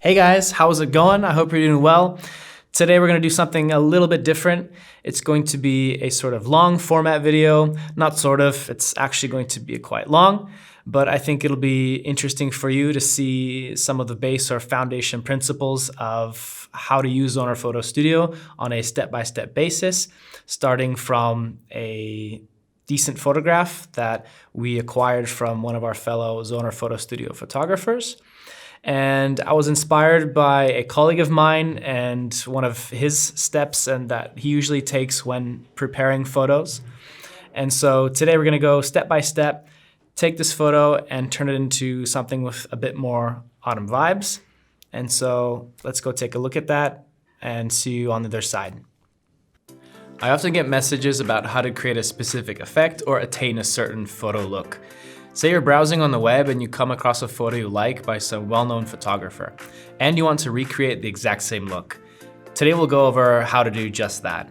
Hey guys, how's it going? I hope you're doing well. Today we're going to do something a little bit different. It's going to be a sort of long format video. Not sort of, it's actually going to be quite long, but I think it'll be interesting for you to see some of the base or foundation principles of how to use Zoner Photo Studio on a step-by-step basis, starting from a decent photograph that we acquired from one of our fellow Zoner Photo Studio photographers. And I was inspired by a colleague of mine and one of his steps and that he usually takes when preparing photos. And so today we're going to go step by step, take this photo and turn it into something with a bit more autumn vibes. And so let's go take a look at that and see you on the other side. I often get messages about how to create a specific effect or attain a certain photo look. Say you're browsing on the web and you come across a photo you like by some well-known photographer, and you want to recreate the exact same look. Today we'll go over how to do just that.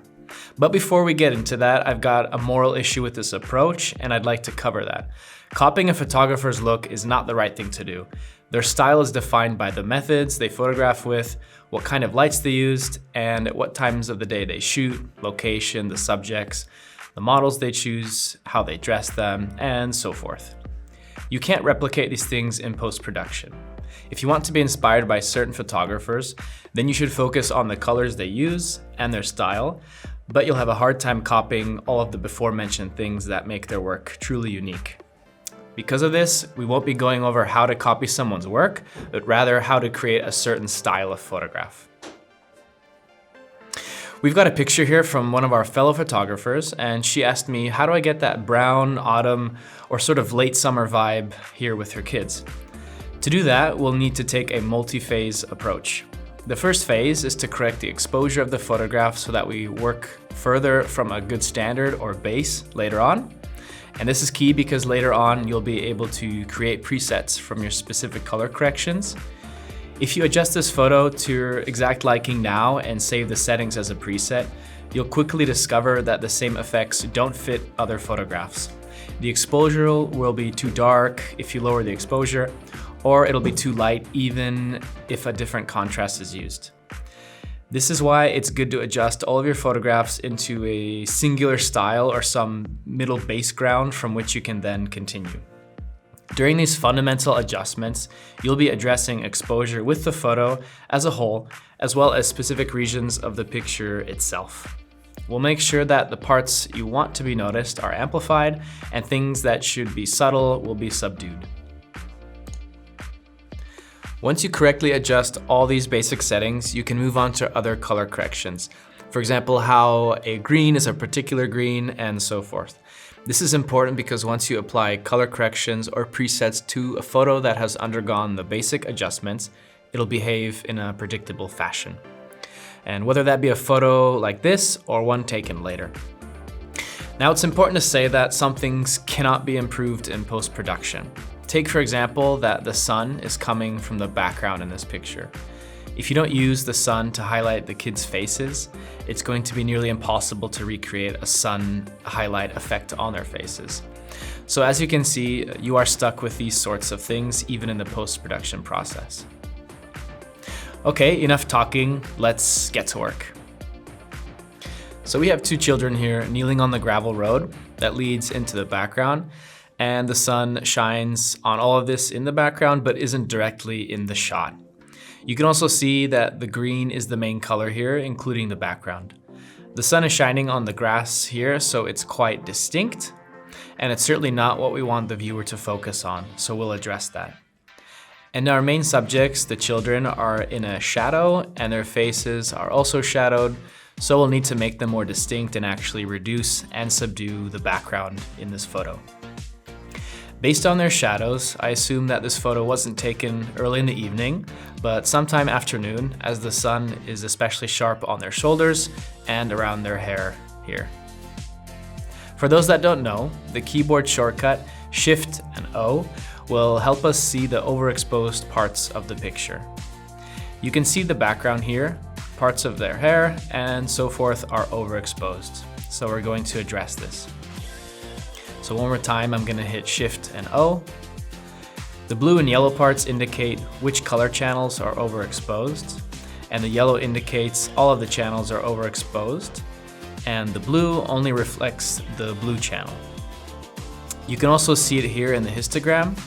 But before we get into that, I've got a moral issue with this approach, and I'd like to cover that. Copying a photographer's look is not the right thing to do. Their style is defined by the methods they photograph with, what kind of lights they used, and at what times of the day they shoot, location, the subjects, the models they choose, how they dress them, and so forth. You can't replicate these things in post-production. If you want to be inspired by certain photographers, then you should focus on the colors they use and their style, but you'll have a hard time copying all of the before mentioned things that make their work truly unique. Because of this, we won't be going over how to copy someone's work, but rather how to create a certain style of photograph. We've got a picture here from one of our fellow photographers, and she asked me, how do I get that brown, autumn, or sort of late summer vibe here with her kids? To do that, we'll need to take a multi-phase approach. The first phase is to correct the exposure of the photograph so that we work further from a good standard or base later on. And this is key because later on, you'll be able to create presets from your specific color corrections. If you adjust this photo to your exact liking now and save the settings as a preset, you'll quickly discover that the same effects don't fit other photographs. The exposure will be too dark if you lower the exposure, or it'll be too light even if a different contrast is used. This is why it's good to adjust all of your photographs into a singular style or some middle base ground from which you can then continue. During these fundamental adjustments, you'll be addressing exposure with the photo as a whole, as well as specific regions of the picture itself. We'll make sure that the parts you want to be noticed are amplified, and things that should be subtle will be subdued. Once you correctly adjust all these basic settings, you can move on to other color corrections. For example, how a green is a particular green, and so forth. This is important because once you apply color corrections or presets to a photo that has undergone the basic adjustments, it'll behave in a predictable fashion. And whether that be a photo like this or one taken later. Now it's important to say that some things cannot be improved in post-production. Take for example that the sun is coming from the background in this picture. If you don't use the sun to highlight the kids' faces, it's going to be nearly impossible to recreate a sun highlight effect on their faces. So as you can see, you are stuck with these sorts of things even in the post-production process. Okay, enough talking, let's get to work. So we have two children here kneeling on the gravel road that leads into the background, and the sun shines on all of this in the background but isn't directly in the shot. You can also see that the green is the main color here, including the background. The sun is shining on the grass here, so it's quite distinct, and it's certainly not what we want the viewer to focus on, so we'll address that. And our main subjects, the children, are in a shadow, and their faces are also shadowed, so we'll need to make them more distinct and actually reduce and subdue the background in this photo. Based on their shadows, I assume that this photo wasn't taken early in the evening, but sometime afternoon, as the sun is especially sharp on their shoulders and around their hair here. For those that don't know, the keyboard shortcut Shift and O will help us see the overexposed parts of the picture. You can see the background here, parts of their hair and so forth are overexposed. So we're going to address this. So one more time, I'm gonna hit Shift and O. The blue and yellow parts indicate which color channels are overexposed, and the yellow indicates all of the channels are overexposed, and the blue only reflects the blue channel. You can also see it here in the histogram,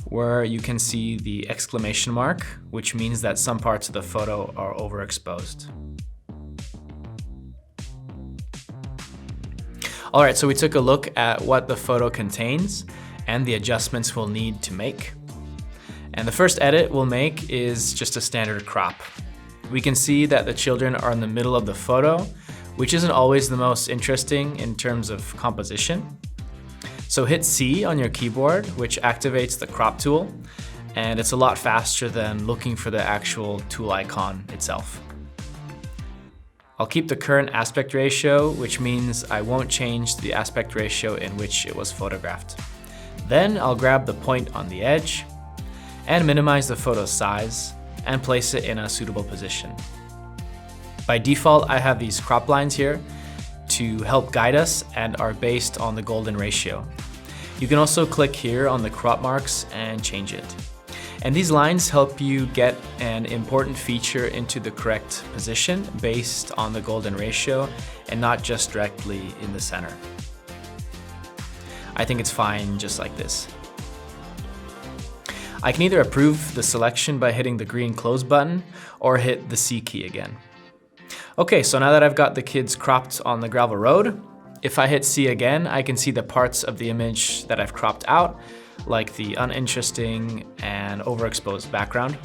where you can see the exclamation mark, which means that some parts of the photo are overexposed. All right, so we took a look at what the photo contains and the adjustments we'll need to make. And the first edit we'll make is just a standard crop. We can see that the children are in the middle of the photo, which isn't always the most interesting in terms of composition. So hit C on your keyboard, which activates the crop tool, and it's a lot faster than looking for the actual tool icon itself. I'll keep the current aspect ratio, which means I won't change the aspect ratio in which it was photographed. Then I'll grab the point on the edge and minimize the photo size and place it in a suitable position. By default, I have these crop lines here to help guide us and are based on the golden ratio. You can also click here on the crop marks and change it. And these lines help you get an important feature into the correct position based on the golden ratio and not just directly in the center. I think it's fine just like this. I can either approve the selection by hitting the green close button or hit the C key again. Okay, so now that I've got the kids cropped on the gravel road, if I hit C again, I can see the parts of the image that I've cropped out, like the uninteresting and overexposed background.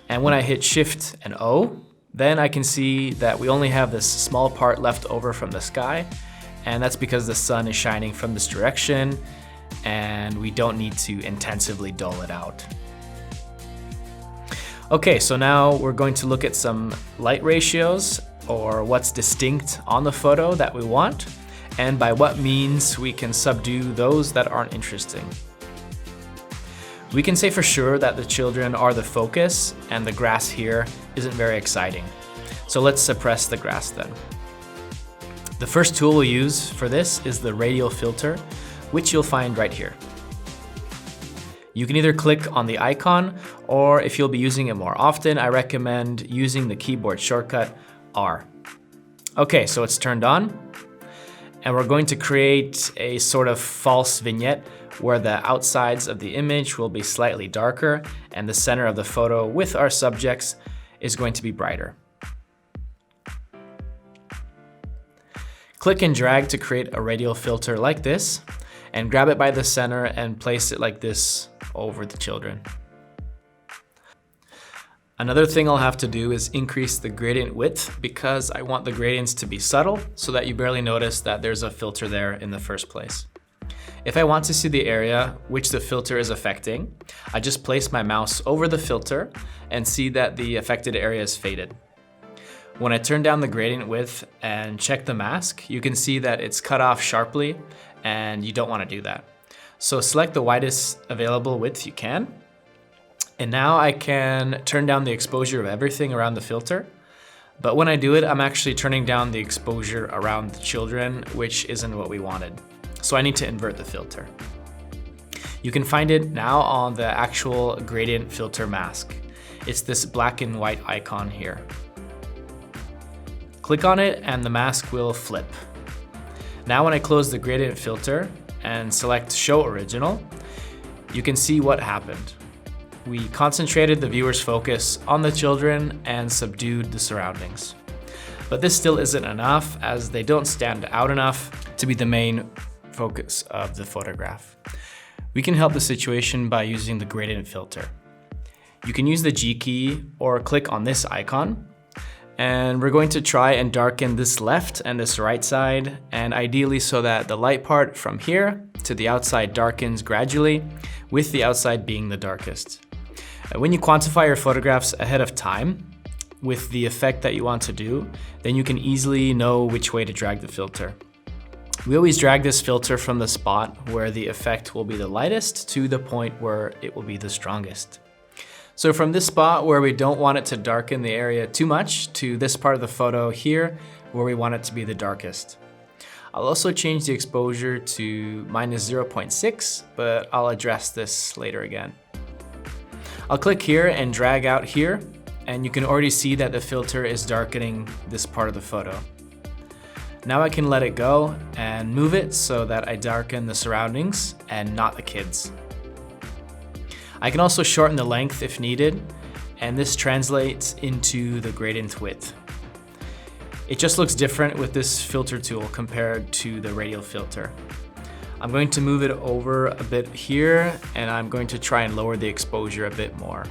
And when I hit Shift and O, then I can see that we only have this small part left over from the sky, and that's because the sun is shining from this direction, and we don't need to intensively dull it out. Okay, so now we're going to look at some light ratios, or what's distinct on the photo that we want, and by what means we can subdue those that aren't interesting. We can say for sure that the children are the focus, and the grass here isn't very exciting. So let's suppress the grass then. The first tool we'll use for this is the Radial filter, which you'll find right here. You can either click on the icon, or if you'll be using it more often, I recommend using the keyboard shortcut R. Okay, so it's turned on, and we're going to create a sort of false vignette where the outsides of the image will be slightly darker and the center of the photo with our subjects is going to be brighter. Click and drag to create a radial filter like this, and grab it by the center and place it like this over the children. Another thing I'll have to do is increase the gradient width because I want the gradients to be subtle so that you barely notice that there's a filter there in the first place. If I want to see the area which the filter is affecting, I just place my mouse over the filter and see that the affected area is faded. When I turn down the gradient width and check the mask, you can see that it's cut off sharply, and you don't want to do that. So select the widest available width you can. And now I can turn down the exposure of everything around the filter. But when I do it, I'm actually turning down the exposure around the children, which isn't what we wanted. So I need to invert the filter. You can find it now on the actual gradient filter mask. It's this black and white icon here. Click on it and the mask will flip. Now when I close the gradient filter and select Show Original, you can see what happened. We concentrated the viewer's focus on the children and subdued the surroundings. But this still isn't enough, as they don't stand out enough to be the main focus of the photograph. We can help the situation by using the gradient filter. You can use the G key or click on this icon, and we're going to try and darken this left and this right side, and ideally so that the light part from here to the outside darkens gradually, with the outside being the darkest. When you quantify your photographs ahead of time with the effect that you want to do, then you can easily know which way to drag the filter. We always drag this filter from the spot where the effect will be the lightest to the point where it will be the strongest. So from this spot where we don't want it to darken the area too much to this part of the photo here where we want it to be the darkest. I'll also change the exposure to -0.6, but I'll address this later again. I'll click here and drag out here, and you can already see that the filter is darkening this part of the photo. Now I can let it go and move it so that I darken the surroundings and not the kids. I can also shorten the length if needed, and this translates into the gradient width. It just looks different with this filter tool compared to the radial filter. I'm going to move it over a bit here, and I'm going to try and lower the exposure a bit more.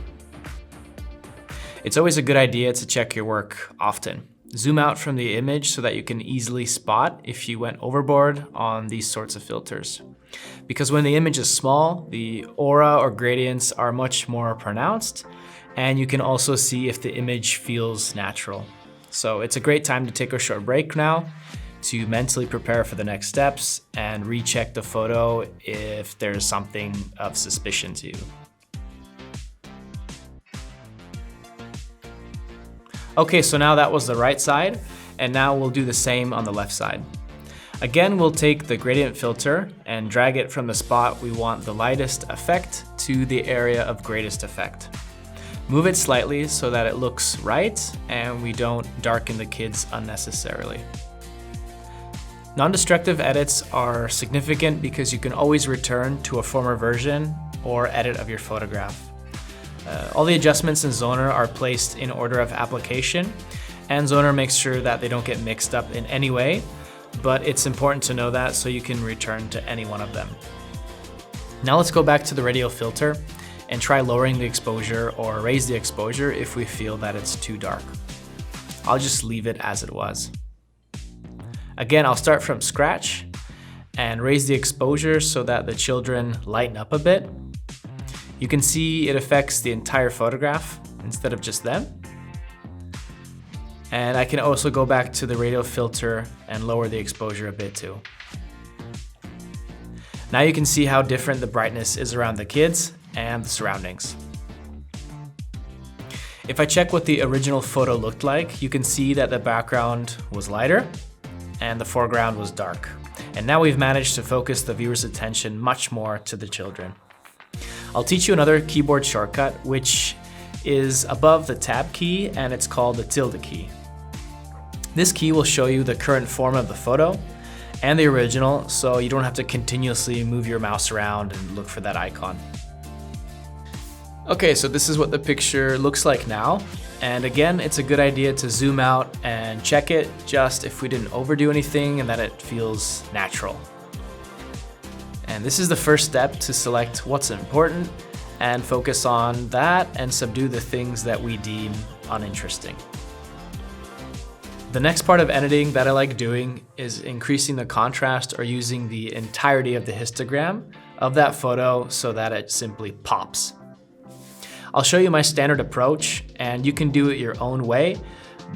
It's always a good idea to check your work often. Zoom out from the image so that you can easily spot if you went overboard on these sorts of filters. Because when the image is small, the aura or gradients are much more pronounced, and you can also see if the image feels natural. So it's a great time to take a short break now to mentally prepare for the next steps and recheck the photo if there's something of suspicion to you. Okay, so now that was the right side, and now we'll do the same on the left side. Again, we'll take the gradient filter and drag it from the spot we want the lightest effect to the area of greatest effect. Move it slightly so that it looks right and we don't darken the kids unnecessarily. Non-destructive edits are significant because you can always return to a former version or edit of your photograph. All the adjustments in Zoner are placed in order of application, and Zoner makes sure that they don't get mixed up in any way, but it's important to know that so you can return to any one of them. Now let's go back to the radial filter and try lowering the exposure or raise the exposure if we feel that it's too dark. I'll just leave it as it was. Again, I'll start from scratch and raise the exposure so that the children lighten up a bit. You can see it affects the entire photograph instead of just them. And I can also go back to the radial filter and lower the exposure a bit too. Now you can see how different the brightness is around the kids and the surroundings. If I check what the original photo looked like, you can see that the background was lighter and the foreground was dark. And now we've managed to focus the viewer's attention much more to the children. I'll teach you another keyboard shortcut, which is above the tab key, and it's called the tilde key. This key will show you the current form of the photo and the original, so you don't have to continuously move your mouse around and look for that icon. Okay, so this is what the picture looks like now. And again, it's a good idea to zoom out and check it just if we didn't overdo anything and that it feels natural. And this is the first step to select what's important and focus on that and subdue the things that we deem uninteresting. The next part of editing that I like doing is increasing the contrast or using the entirety of the histogram of that photo so that it simply pops. I'll show you my standard approach, and you can do it your own way,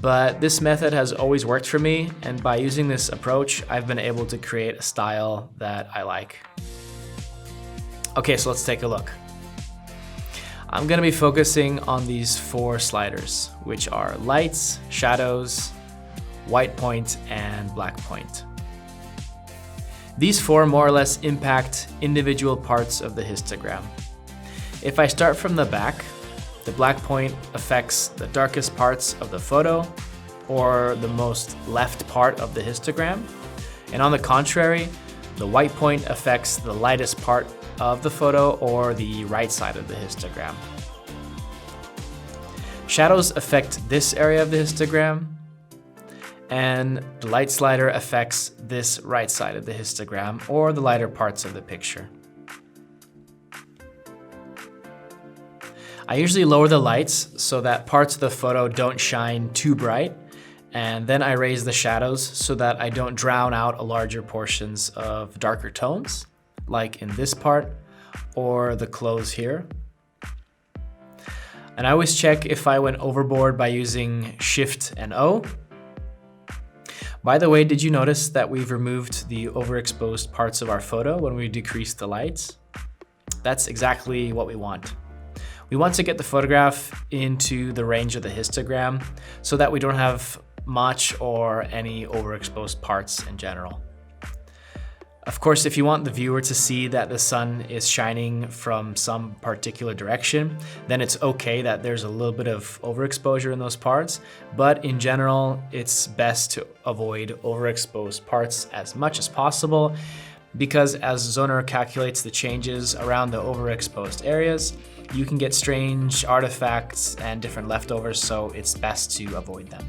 but this method has always worked for me, and by using this approach, I've been able to create a style that I like. Okay, so let's take a look. I'm gonna be focusing on these 4 sliders, which are lights, shadows, white point, and black point. These 4 more or less impact individual parts of the histogram. If I start from the back, the black point affects the darkest parts of the photo or the most left part of the histogram. And on the contrary, the white point affects the lightest part of the photo or the right side of the histogram. Shadows affect this area of the histogram, and the light slider affects this right side of the histogram or the lighter parts of the picture. I usually lower the lights so that parts of the photo don't shine too bright, and then I raise the shadows so that I don't drown out larger portions of darker tones, like in this part or the clothes here. And I always check if I went overboard by using Shift and O. By the way, did you notice that we've removed the overexposed parts of our photo when we decreased the lights? That's exactly what we want. We want to get the photograph into the range of the histogram so that we don't have much or any overexposed parts in general. Of course, if you want the viewer to see that the sun is shining from some particular direction, then it's okay that there's a little bit of overexposure in those parts. But in general, it's best to avoid overexposed parts as much as possible, because as Zoner calculates the changes around the overexposed areas, you can get strange artifacts and different leftovers, so it's best to avoid them.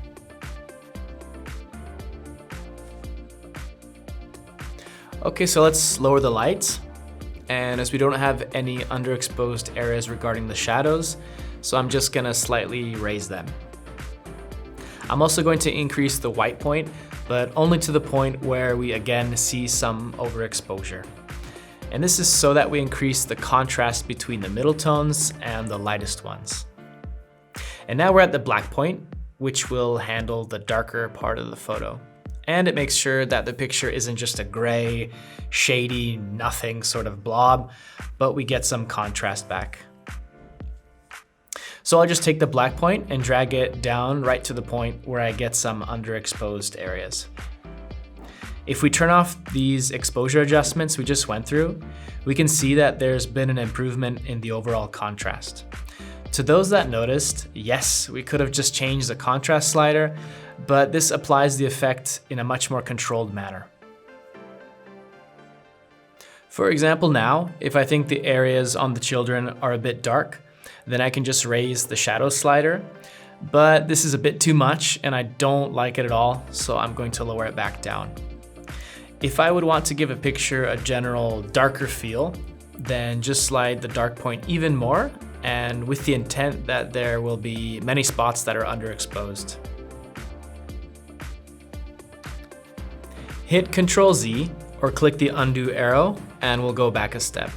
Okay, so let's lower the lights. And as we don't have any underexposed areas regarding the shadows, so I'm just gonna slightly raise them. I'm also going to increase the white point, but only to the point where we again see some overexposure. And this is so that we increase the contrast between the middle tones and the lightest ones. And now we're at the black point, which will handle the darker part of the photo. And it makes sure that the picture isn't just a gray, shady, nothing sort of blob, but we get some contrast back. So I'll just take the black point and drag it down right to the point where I get some underexposed areas. If we turn off these exposure adjustments we just went through, we can see that there's been an improvement in the overall contrast. To those that noticed, yes, we could have just changed the contrast slider, but this applies the effect in a much more controlled manner. For example now, if I think the areas on the children are a bit dark, then I can just raise the shadow slider, but this is a bit too much and I don't like it at all, so I'm going to lower it back down. If I would want to give a picture a general darker feel, then just slide the dark point even more, and with the intent that there will be many spots that are underexposed. Hit Ctrl Z or click the undo arrow and we'll go back a step.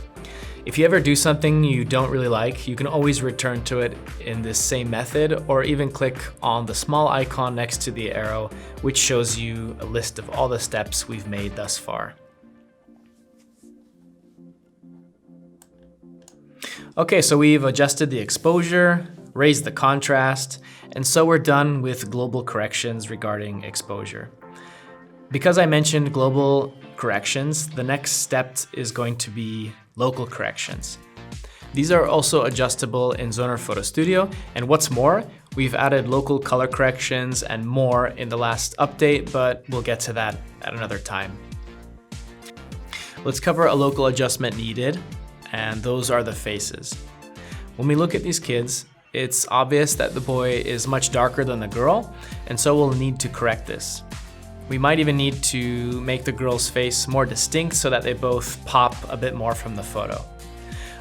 If you ever do something you don't really like, you can always return to it in this same method, or even click on the small icon next to the arrow, which shows you a list of all the steps we've made thus far. Okay, so we've adjusted the exposure, raised the contrast, and so we're done with global corrections regarding exposure. Because I mentioned global corrections, the next step is going to be local corrections. These are also adjustable in Zoner Photo Studio, and what's more, we've added local color corrections and more in the last update, but we'll get to that at another time. Let's cover a local adjustment needed, and those are the faces. When we look at these kids, it's obvious that the boy is much darker than the girl, and so we'll need to correct this. We might even need to make the girl's face more distinct so that they both pop a bit more from the photo.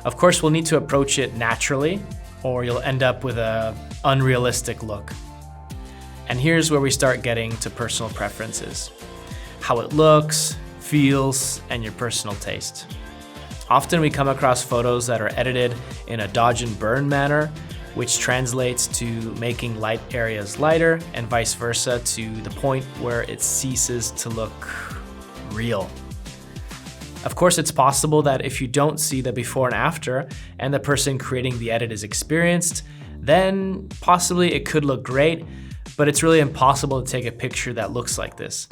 Of course, we'll need to approach it naturally, or you'll end up with an unrealistic look. And here's where we start getting to personal preferences. How it looks, feels, and your personal taste. Often we come across photos that are edited in a dodge and burn manner, which translates to making light areas lighter and vice versa to the point where it ceases to look real. Of course, it's possible that if you don't see the before and after and the person creating the edit is experienced, then possibly it could look great, but it's really impossible to take a picture that looks like this.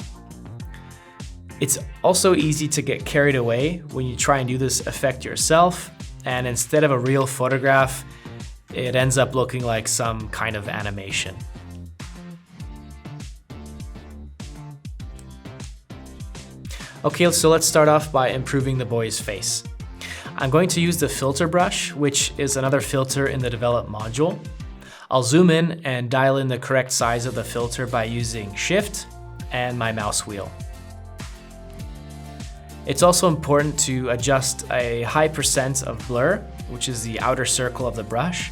It's also easy to get carried away when you try and do this effect yourself, and instead of a real photograph, it ends up looking like some kind of animation. Okay, so let's start off by improving the boy's face. I'm going to use the filter brush, which is another filter in the develop module. I'll zoom in and dial in the correct size of the filter by using Shift and my mouse wheel. It's also important to adjust a high % of blur, which is the outer circle of the brush,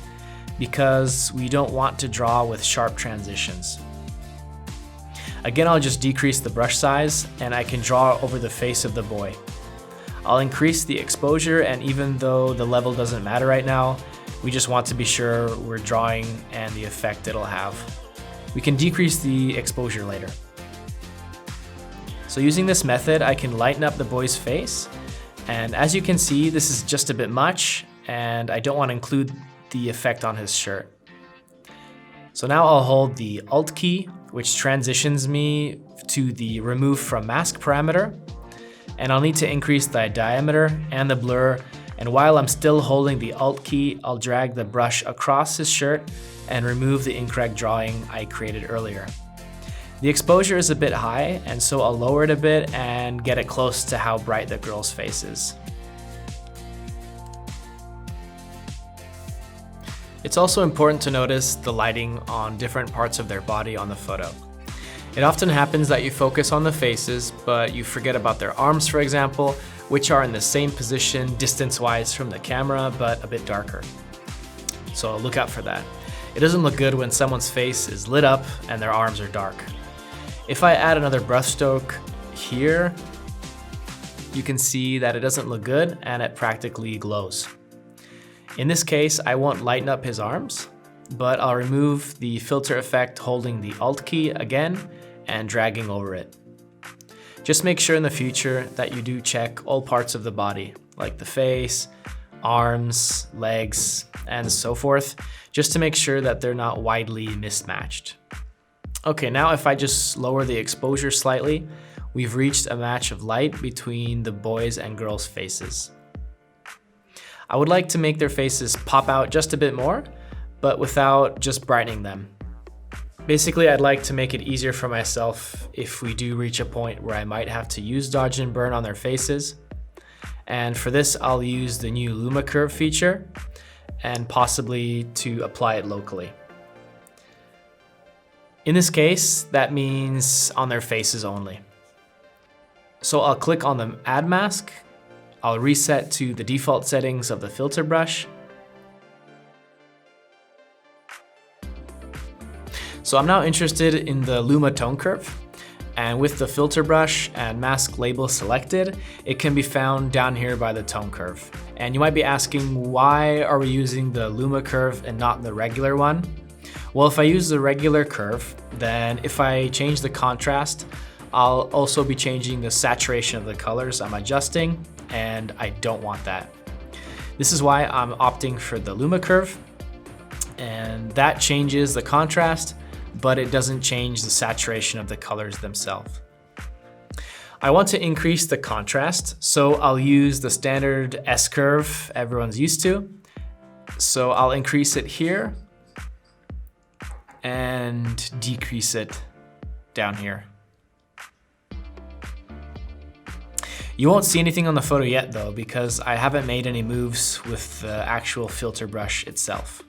because we don't want to draw with sharp transitions. Again, I'll just decrease the brush size and I can draw over the face of the boy. I'll increase the exposure, and even though the level doesn't matter right now, we just want to be sure we're drawing and the effect it'll have. We can decrease the exposure later. So using this method, I can lighten up the boy's face, and as you can see, this is just a bit much, and I don't want to include the effect on his shirt. So now I'll hold the Alt key, which transitions me to the Remove from Mask parameter. and I'll need to increase the diameter and the blur, and while I'm still holding the Alt key, I'll drag the brush across his shirt and remove the incorrect drawing I created earlier. The exposure is a bit high, and so I'll lower it a bit and get it close to how bright the girl's face is. It's also important to notice the lighting on different parts of their body on the photo. It often happens that you focus on the faces, but you forget about their arms, for example, which are in the same position distance-wise from the camera, but a bit darker. So look out for that. It doesn't look good when someone's face is lit up and their arms are dark. If I add another brushstroke here, you can see that it doesn't look good and it practically glows. In this case, I won't lighten up his arms, but I'll remove the filter effect holding the Alt key again and dragging over it. Just make sure in the future that you do check all parts of the body, like the face, arms, legs, and so forth, just to make sure that they're not widely mismatched. Okay, now if I just lower the exposure slightly, we've reached a match of light between the boys' and girls' faces. I would like to make their faces pop out just a bit more, but without just brightening them. Basically, I'd like to make it easier for myself if we do reach a point where I might have to use dodge and burn on their faces. And for this, I'll use the new Luma Curve feature and possibly to apply it locally. In this case, that means on their faces only. So I'll click on the Add Mask, I'll reset to the default settings of the filter brush. So I'm now interested in the Luma Tone Curve, and with the filter brush and mask label selected, it can be found down here by the tone curve. And you might be asking, why are we using the Luma curve and not the regular one? Well, if I use the regular curve, then if I change the contrast, I'll also be changing the saturation of the colors I'm adjusting, and I don't want that. This is why I'm opting for the Luma curve, and that changes the contrast, but it doesn't change the saturation of the colors themselves. I want to increase the contrast, so I'll use the standard S curve everyone's used to. So I'll increase it here and decrease it down here. You won't see anything on the photo yet though, because I haven't made any moves with the actual filter brush itself.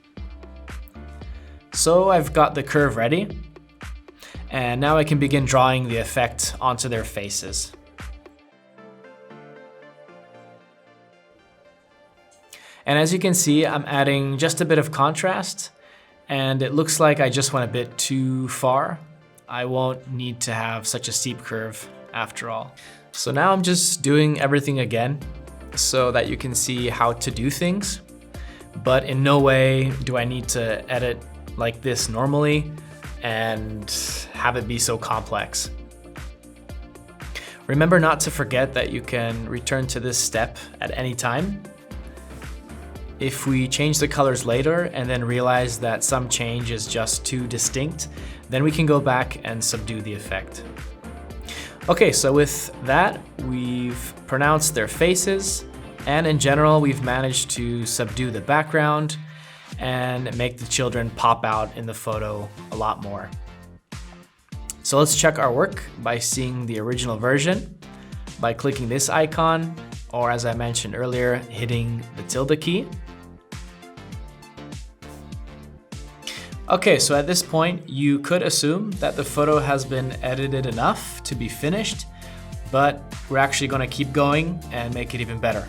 So I've got the curve ready, and now I can begin drawing the effect onto their faces. And as you can see, I'm adding just a bit of contrast, and it looks like I just went a bit too far. I won't need to have such a steep curve after all. So now I'm just doing everything again so that you can see how to do things, but in no way do I need to edit like this normally and have it be so complex. Remember not to forget that you can return to this step at any time. If we change the colors later and then realize that some change is just too distinct, then we can go back and subdue the effect. Okay, so with that, we've pronounced their faces, and in general, we've managed to subdue the background and make the children pop out in the photo a lot more. So let's check our work by seeing the original version, by clicking this icon, or as I mentioned earlier, hitting the tilde key. Okay, so at this point, you could assume that the photo has been edited enough to be finished, but we're actually gonna keep going and make it even better.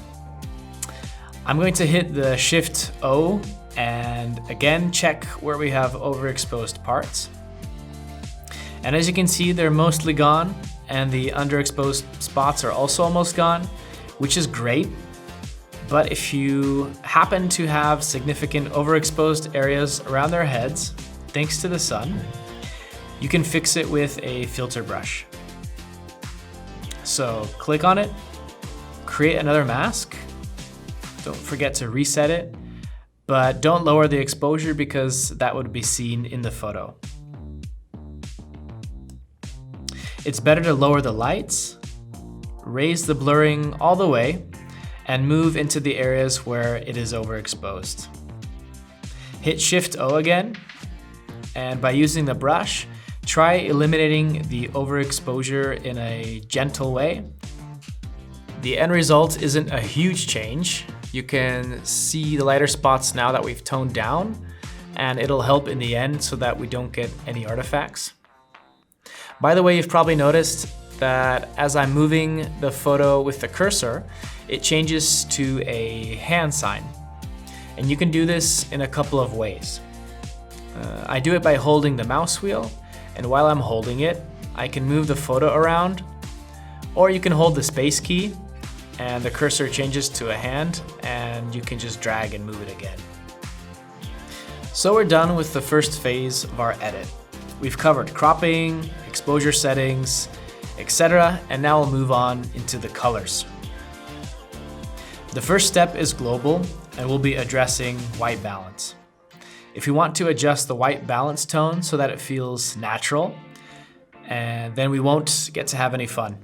I'm going to hit the Shift O and again check where we have overexposed parts. And as you can see, they're mostly gone, and the underexposed spots are also almost gone, which is great. But if you happen to have significant overexposed areas around their heads, thanks to the sun, you can fix it with a filter brush. So click on it, create another mask. Don't forget to reset it, but don't lower the exposure because that would be seen in the photo. It's better to lower the lights, raise the blurring all the way and move into the areas where it is overexposed. Hit Shift O again, and by using the brush, try eliminating the overexposure in a gentle way. The end result isn't a huge change. You can see the lighter spots now that we've toned down, and it'll help in the end so that we don't get any artifacts. By the way, you've probably noticed that as I'm moving the photo with the cursor, it changes to a hand sign. And you can do this in a couple of ways. I do it by holding the mouse wheel, and while I'm holding it, I can move the photo around, or you can hold the space key and the cursor changes to a hand and you can just drag and move it again. So we're done with the first phase of our edit. We've covered cropping, exposure settings, etc., and now we'll move on into the colors. The first step is global, and we'll be addressing white balance. If you want to adjust the white balance tone so that it feels natural, and then we won't get to have any fun.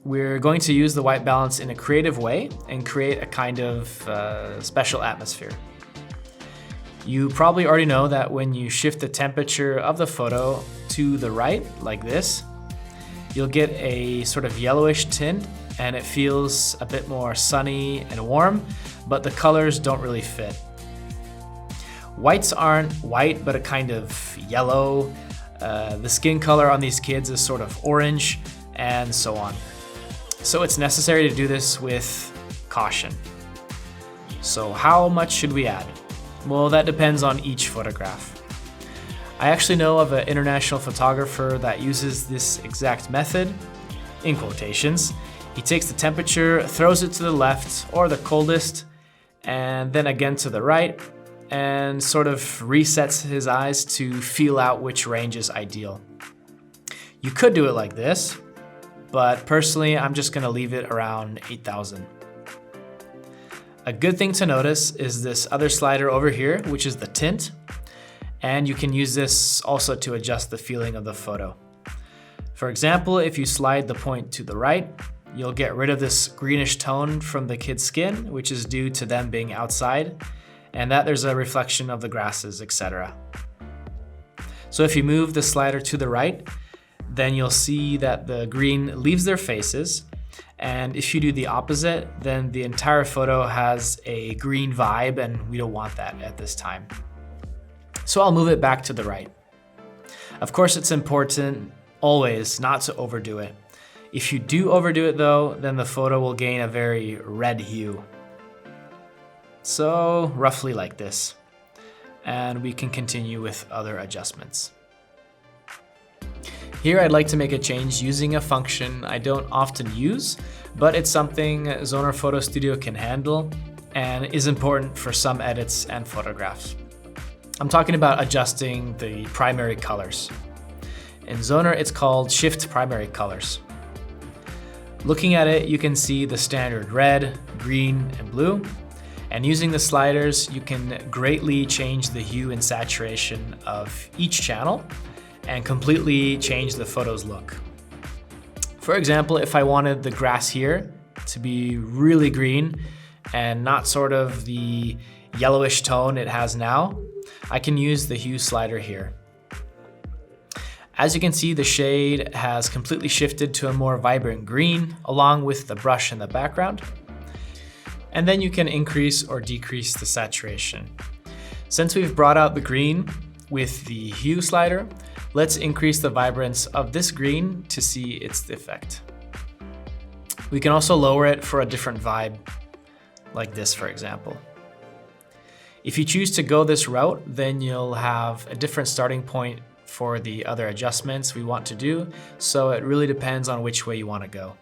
We're going to use the white balance in a creative way and create a kind of special atmosphere. You probably already know that when you shift the temperature of the photo to the right, like this, you'll get a sort of yellowish tint and it feels a bit more sunny and warm, but the colors don't really fit. Whites aren't white, but a kind of yellow. The skin color on these kids is sort of orange, and so on. So it's necessary to do this with caution. So how much should we add? Well, that depends on each photograph. I actually know of an international photographer that uses this exact method, in quotations. He takes the temperature, throws it to the left or the coldest, and then again to the right, and sort of resets his eyes to feel out which range is ideal. You could do it like this, but personally, I'm just gonna leave it around 8,000. A good thing to notice is this other slider over here, which is the tint, and you can use this also to adjust the feeling of the photo. For example, if you slide the point to the right, you'll get rid of this greenish tone from the kid's skin, which is due to them being outside, and that there's a reflection of the grasses, etc. So if you move the slider to the right, then you'll see that the green leaves their faces, and if you do the opposite, then the entire photo has a green vibe, and we don't want that at this time. So I'll move it back to the right. Of course, it's important always not to overdo it. If you do overdo it though, then the photo will gain a very red hue. So roughly like this. And we can continue with other adjustments. Here I'd like to make a change using a function I don't often use, but it's something Zoner Photo Studio can handle and is important for some edits and photographs. I'm talking about adjusting the primary colors. In Zoner, it's called Shift Primary Colors. Looking at it, you can see the standard red, green, and blue. And using the sliders, you can greatly change the hue and saturation of each channel and completely change the photo's look. For example, if I wanted the grass here to be really green and not sort of the yellowish tone it has now, I can use the hue slider here. As you can see, the shade has completely shifted to a more vibrant green along with the brush in the background. And then you can increase or decrease the saturation. Since we've brought out the green with the hue slider, let's increase the vibrance of this green to see its effect. We can also lower it for a different vibe, like this for example. If you choose to go this route, then you'll have a different starting point for the other adjustments we want to do, so it really depends on which way you want to go,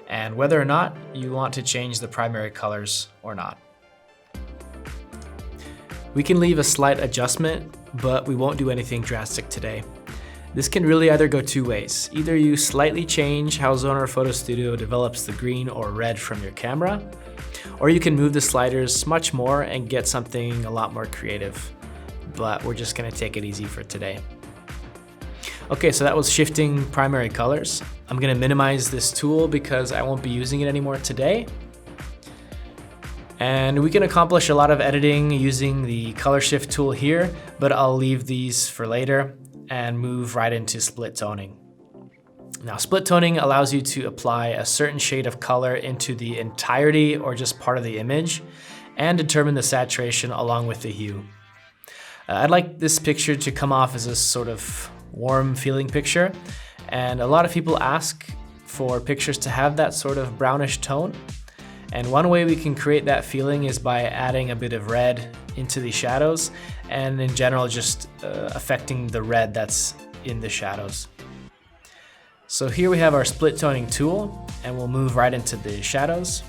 and whether or not you want to change the primary colors or not. We can leave a slight adjustment, but we won't do anything drastic today. This can really either go two ways. Either you slightly change how Zoner Photo Studio develops the green or red from your camera, or you can move the sliders much more and get something a lot more creative. But we're just gonna take it easy for today. Okay, so that was shifting primary colors. I'm gonna minimize this tool because I won't be using it anymore today. And we can accomplish a lot of editing using the color shift tool here, but I'll leave these for later and move right into split toning. Now, split toning allows you to apply a certain shade of color into the entirety or just part of the image and determine the saturation along with the hue. I'd like this picture to come off as a sort of warm feeling picture, and a lot of people ask for pictures to have that sort of brownish tone. And one way we can create that feeling is by adding a bit of red into the shadows and in general just affecting the red that's in the shadows. So here we have our split toning tool and we'll move right into the shadows.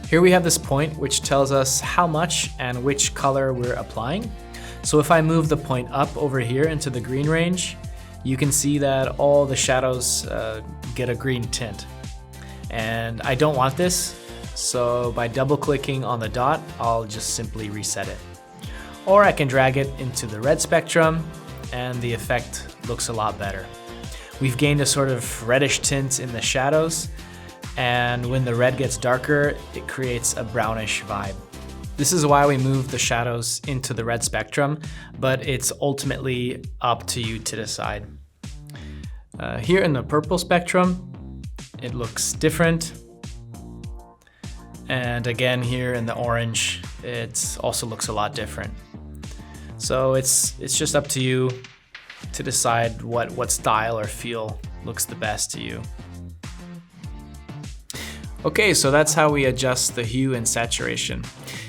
Here we have this point which tells us how much and which color we're applying. So if I move the point up over here into the green range, you can see that all the shadows get a green tint. And I don't want this, so by double clicking on the dot, I'll just simply reset it. Or I can drag it into the red spectrum and the effect looks a lot better. We've gained a sort of reddish tint in the shadows, and when the red gets darker, it creates a brownish vibe. This is why we move the shadows into the red spectrum, but it's ultimately up to you to decide. Here in the purple spectrum, it looks different. And again, here in the orange, it also looks a lot different. So it's just up to you to decide what style or feel looks the best to you. Okay, so that's how we adjust the hue and saturation.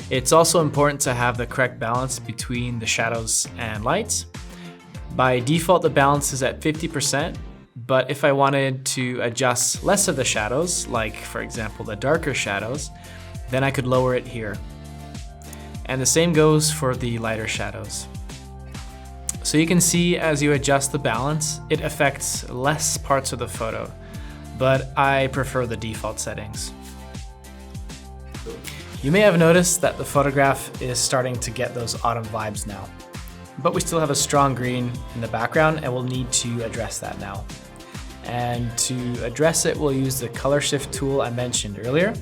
It's also important to have the correct balance between the shadows and lights. By default, the balance is at 50%. But if I wanted to adjust less of the shadows, like for example the darker shadows, then I could lower it here. And the same goes for the lighter shadows. So you can see as you adjust the balance, it affects less parts of the photo, but I prefer the default settings. You may have noticed that the photograph is starting to get those autumn vibes now, but we still have a strong green in the background and we'll need to address that now. And to address it, we'll use the color shift tool I mentioned earlier.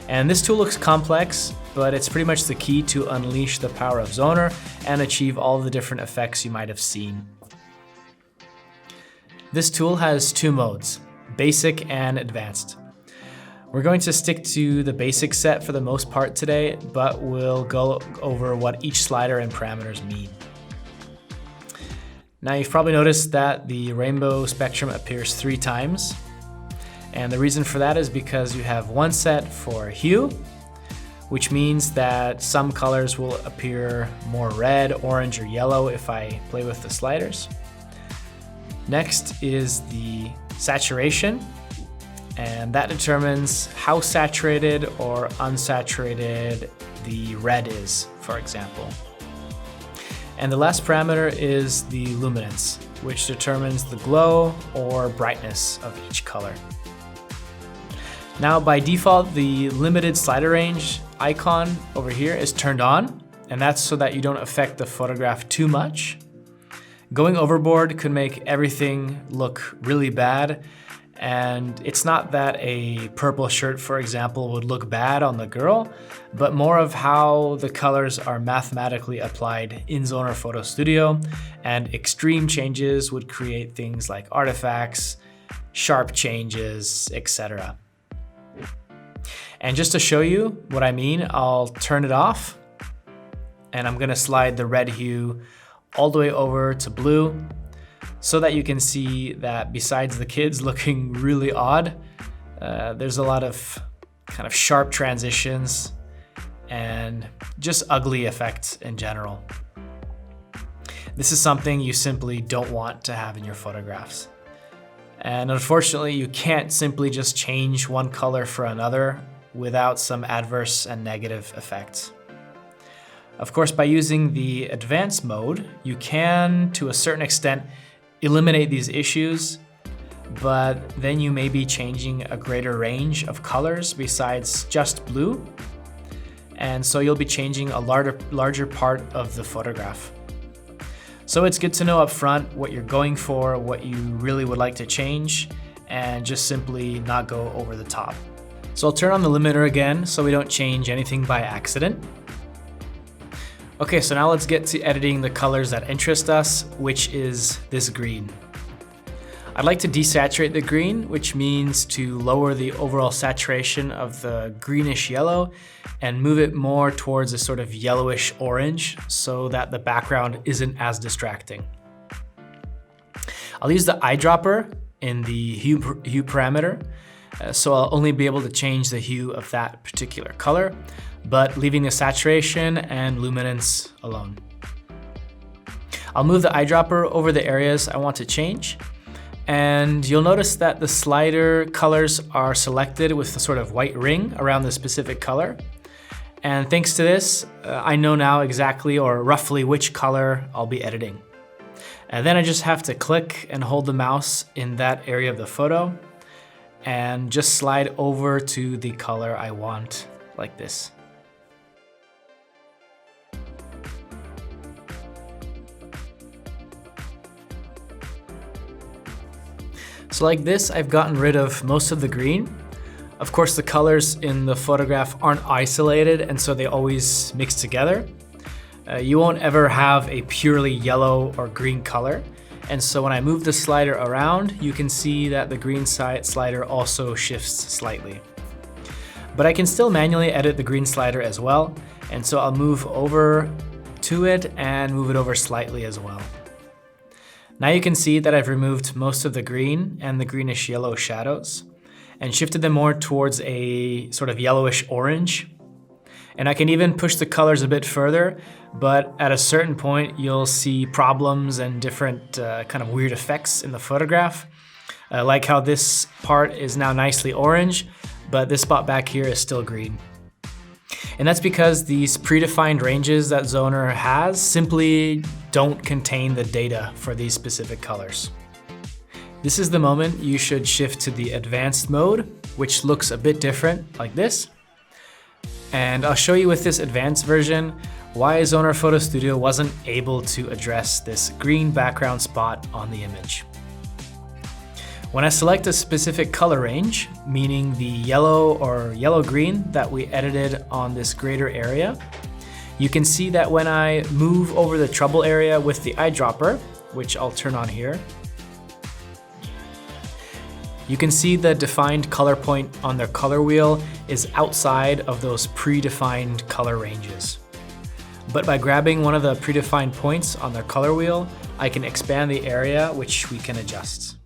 And this tool looks complex, but it's pretty much the key to unleash the power of Zoner and achieve all the different effects you might have seen. This tool has two modes, basic and advanced. We're going to stick to the basic set for the most part today, but we'll go over what each slider and parameters mean. Now you've probably noticed that the rainbow spectrum appears 3 times. And the reason for that is because you have one set for hue, which means that some colors will appear more red, orange, or yellow if I play with the sliders. Next is the saturation, and that determines how saturated or unsaturated the red is, for example. And the last parameter is the luminance, which determines the glow or brightness of each color. Now by default, the limited slider range icon over here is turned on, and that's so that you don't affect the photograph too much. Going overboard could make everything look really bad, and it's not that a purple shirt, for example, would look bad on the girl, but more of how the colors are mathematically applied in Zoner Photo Studio, and extreme changes would create things like artifacts, sharp changes, etc. And just to show you what I mean, I'll turn it off, and I'm gonna slide the red hue all the way over to blue, so that you can see that besides the kids looking really odd, there's a lot of kind of sharp transitions and just ugly effects in general. This is something you simply don't want to have in your photographs. And unfortunately, you can't simply just change one color for another without some adverse and negative effects. Of course, by using the advanced mode, you can, to a certain extent, eliminate these issues, but then you may be changing a greater range of colors besides just blue, and so you'll be changing a larger part of the photograph. So it's good to know up front what you're going for, what you really would like to change, and just simply not go over the top. So I'll turn on the limiter again so we don't change anything by accident. Okay, so now let's get to editing the colors that interest us, which is this green. I'd like to desaturate the green, which means to lower the overall saturation of the greenish yellow and move it more towards a sort of yellowish orange so that the background isn't as distracting. I'll use the eyedropper in the hue parameter, so I'll only be able to change the hue of that particular color, but leaving the saturation and luminance alone. I'll move the eyedropper over the areas I want to change, and you'll notice that the slider colors are selected with a sort of white ring around the specific color. And thanks to this, I know now exactly or roughly which color I'll be editing. And then I just have to click and hold the mouse in that area of the photo and just slide over to the color I want, like this. So like this, I've gotten rid of most of the green. Of course, the colors in the photograph aren't isolated, and so they always mix together. You won't ever have a purely yellow or green color. And so when I move the slider around, you can see that the green slider also shifts slightly. But I can still manually edit the green slider as well. And so I'll move over to it and move it over slightly as well. Now you can see that I've removed most of the green and the greenish yellow shadows and shifted them more towards a sort of yellowish orange. And I can even push the colors a bit further, but at a certain point you'll see problems and different kind of weird effects in the photograph. Like how this part is now nicely orange, but this spot back here is still green. And that's because these predefined ranges that Zoner has simply don't contain the data for these specific colors. This is the moment you should shift to the advanced mode, which looks a bit different like this. And I'll show you with this advanced version why Zoner Photo Studio wasn't able to address this green background spot on the image. When I select a specific color range, meaning the yellow or yellow-green that we edited on this greater area, you can see that when I move over the trouble area with the eyedropper, which I'll turn on here, you can see the defined color point on the color wheel is outside of those predefined color ranges. But by grabbing one of the predefined points on the color wheel, I can expand the area which we can adjust.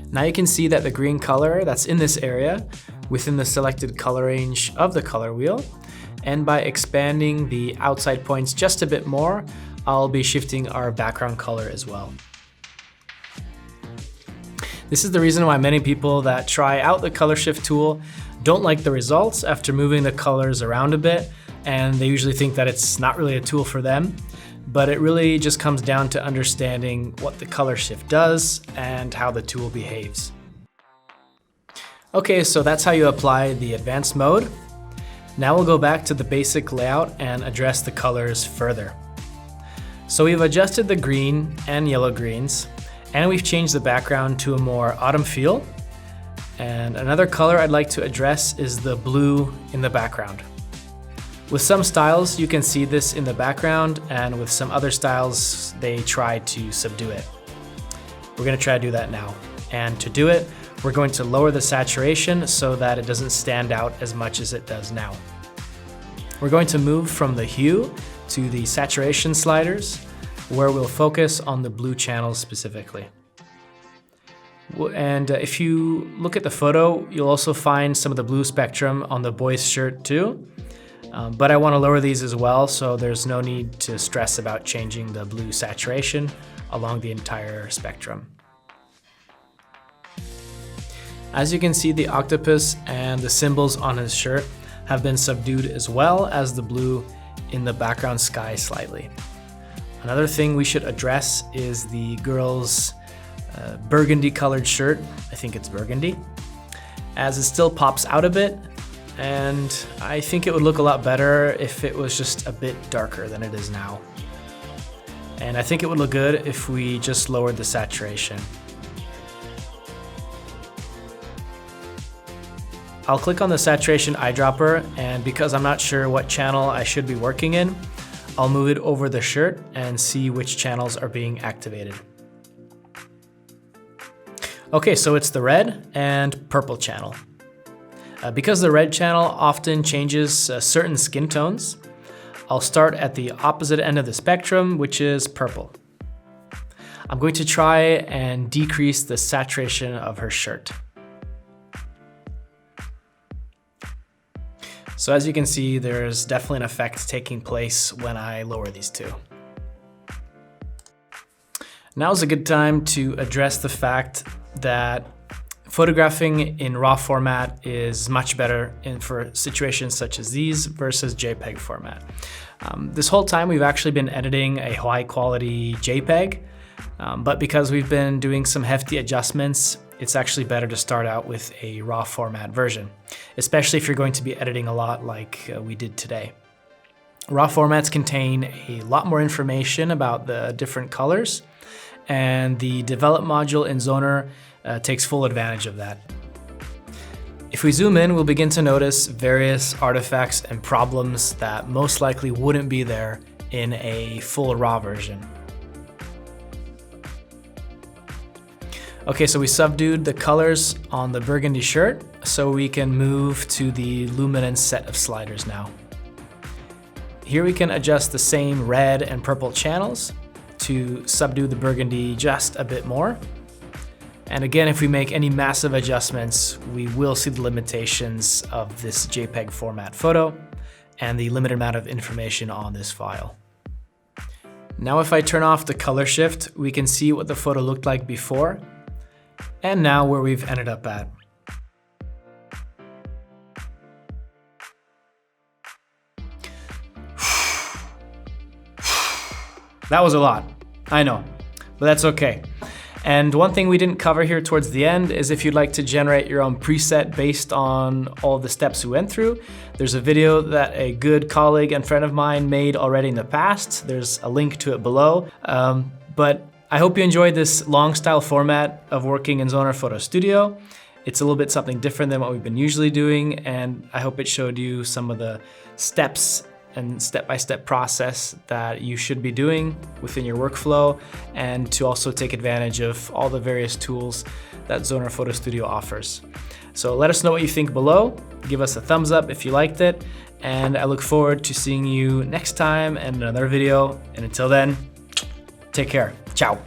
Now you can see that the green color that's in this area within the selected color range of the color wheel, and by expanding the outside points just a bit more, I'll be shifting our background color as well. This is the reason why many people that try out the color shift tool don't like the results after moving the colors around a bit, and they usually think that it's not really a tool for them. But it really just comes down to understanding what the color shift does and how the tool behaves. Okay, so that's how you apply the advanced mode. Now we'll go back to the basic layout and address the colors further. So we've adjusted the green and yellow greens, and we've changed the background to a more autumn feel. And another color I'd like to address is the blue in the background. With some styles, you can see this in the background, and with some other styles, they try to subdue it. We're gonna try to do that now. And to do it, we're going to lower the saturation so that it doesn't stand out as much as it does now. We're going to move from the hue to the saturation sliders, where we'll focus on the blue channels specifically. And if you look at the photo, you'll also find some of the blue spectrum on the boy's shirt too. But I want to lower these as well, so there's no need to stress about changing the blue saturation along the entire spectrum. As you can see, the octopus and the symbols on his shirt have been subdued, as well as the blue in the background sky slightly. Another thing we should address is the girl's burgundy colored shirt. I think it's burgundy, as it still pops out a bit. and I think it would look a lot better if it was just a bit darker than it is now. And I think it would look good if we just lowered the saturation. I'll click on the saturation eyedropper, and because I'm not sure what channel I should be working in, I'll move it over the shirt and see which channels are being activated. Okay, so it's the red and purple channel. Because the red channel often changes certain skin tones, I'll start at the opposite end of the spectrum, which is purple. I'm going to try and decrease the saturation of her shirt. So as you can see, there's definitely an effect taking place when I lower these two. Now's a good time to address the fact that photographing in RAW format is much better for situations such as these versus JPEG format. This whole time we've actually been editing a high quality JPEG, but because we've been doing some hefty adjustments, it's actually better to start out with a RAW format version, especially if you're going to be editing a lot like we did today. RAW formats contain a lot more information about the different colors, and the develop module in Zoner takes full advantage of that. If we zoom in, we'll begin to notice various artifacts and problems that most likely wouldn't be there in a full RAW version. Okay, so we subdued the colors on the burgundy shirt, so we can move to the luminance set of sliders now. Here we can adjust the same red and purple channels to subdue the burgundy just a bit more. And again, if we make any massive adjustments, we will see the limitations of this JPEG format photo and the limited amount of information on this file. Now if I turn off the color shift, we can see what the photo looked like before, and now where we've ended up at. That was a lot, I know, but that's okay. And one thing we didn't cover here towards the end is if you'd like to generate your own preset based on all the steps we went through, there's a video that a good colleague and friend of mine made already in the past. There's a link to it below. But I hope you enjoyed this long style format of working in Zoner Photo Studio. It's a little bit something different than what we've been usually doing, and I hope it showed you some of the steps and step-by-step process that you should be doing within your workflow, and to also take advantage of all the various tools that Zoner Photo Studio offers. So let us know what you think below. Give us a thumbs up if you liked it, and I look forward to seeing you next time in another video. And until then, take care. Ciao.